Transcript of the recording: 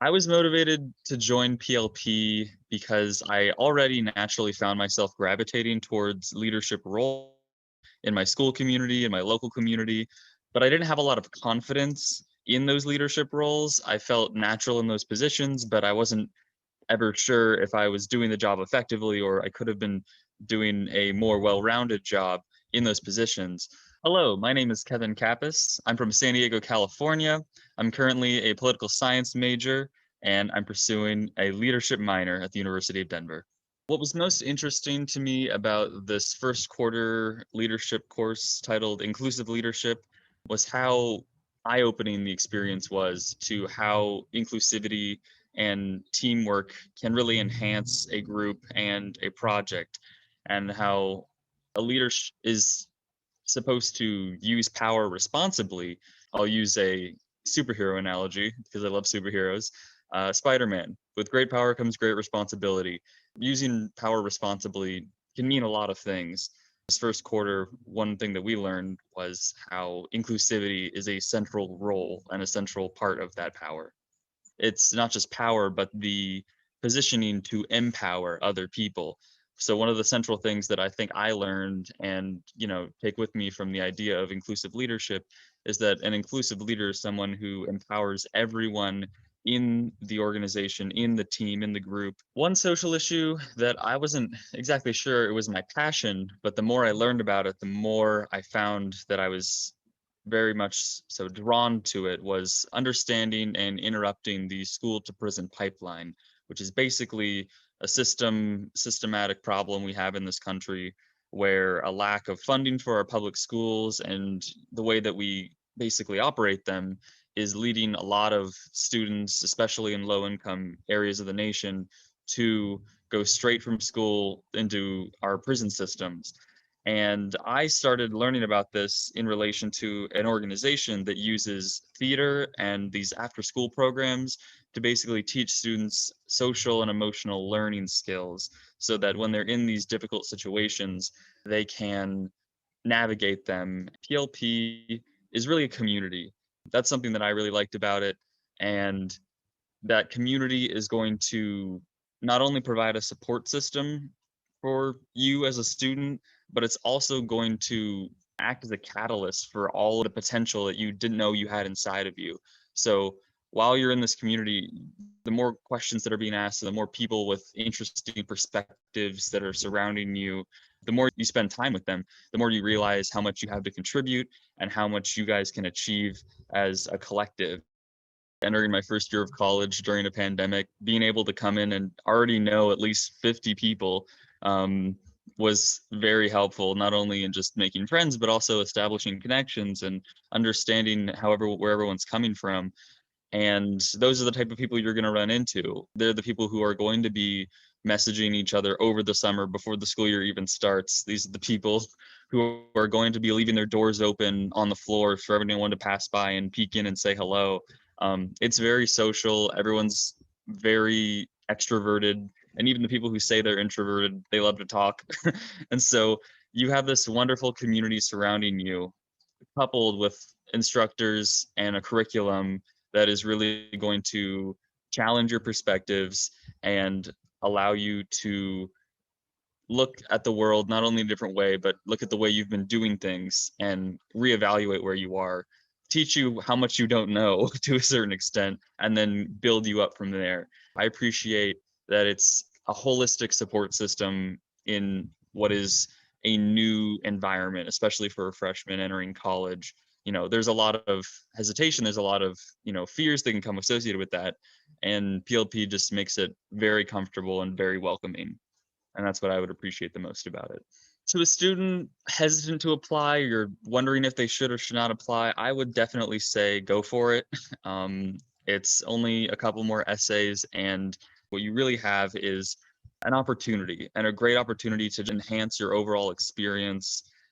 I was motivated to join PLP because I already naturally found myself gravitating towards leadership role in my school community, in my local community, but I didn't have a lot of confidence in those leadership roles. I felt natural in those positions, but I wasn't ever sure if I was doing the job effectively or I could have been doing a more well-rounded job in those positions. Hello, my name is Kevin Kappas. I'm from San Diego, California. I'm currently a political science major and I'm pursuing a leadership minor at the University of Denver. What was most interesting to me about this first quarter leadership course titled Inclusive Leadership was how eye-opening the experience was to how inclusivity and teamwork can really enhance a group and a project, and how a leader is supposed to use power responsibly. I'll use a superhero analogy because I love superheroes. Spider-Man, with great power comes great responsibility. Using power responsibly can mean a lot of things. This first quarter, one thing that we learned was how inclusivity is a central role and a central part of that power. It's not just power, but the positioning to empower other people. So one of the central things that I think I learned and, take with me from the idea of inclusive leadership is that an inclusive leader is someone who empowers everyone in the organization, in the team, in the group. One social issue that I wasn't exactly sure it was my passion, but the more I learned about it, the more I found that I was very much so drawn to it was understanding and interrupting the school to prison pipeline, which is basically a systematic problem we have in this country where a lack of funding for our public schools and the way that we basically operate them is leading a lot of students, especially in low income areas of the nation, to go straight from school into our prison systems. And I started learning about this in relation to an organization that uses theater and these after school programs to basically teach students social and emotional learning skills so that when they're in these difficult situations, they can navigate them. PLP is really a community. That's something that I really liked about it. And that community is going to not only provide a support system for you as a student, but it's also going to act as a catalyst for all of the potential that you didn't know you had inside of you. So while you're in this community, the more questions that are being asked, the more people with interesting perspectives that are surrounding you, the more you spend time with them, the more you realize how much you have to contribute and how much you guys can achieve as a collective. Entering my first year of college during a pandemic, being able to come in and already know at least 50 people was very helpful, not only in just making friends, but also establishing connections and understanding where everyone's coming from. And those are the type of people you're going to run into. They're the people who are going to be messaging each other over the summer before the school year even starts. These are the people who are going to be leaving their doors open on the floor for everyone to pass by and peek in and say hello. It's very social. Everyone's very extroverted. And even the people who say they're introverted, they love to talk. And so you have this wonderful community surrounding you, coupled with instructors and a curriculum that is really going to challenge your perspectives and allow you to look at the world not only in a different way, but look at the way you've been doing things and reevaluate where you are, teach you how much you don't know to a certain extent, and then build you up from there. I appreciate that it's a holistic support system in what is a new environment, especially for a freshman entering college. There's a lot of hesitation, there's a lot of, fears that can come associated with that. And PLP just makes it very comfortable and very welcoming. And that's what I would appreciate the most about it. To a student hesitant to apply, you're wondering if they should or should not apply, I would definitely say go for it. It's only a couple more essays, and what you really have is an opportunity and a great opportunity to enhance your overall experience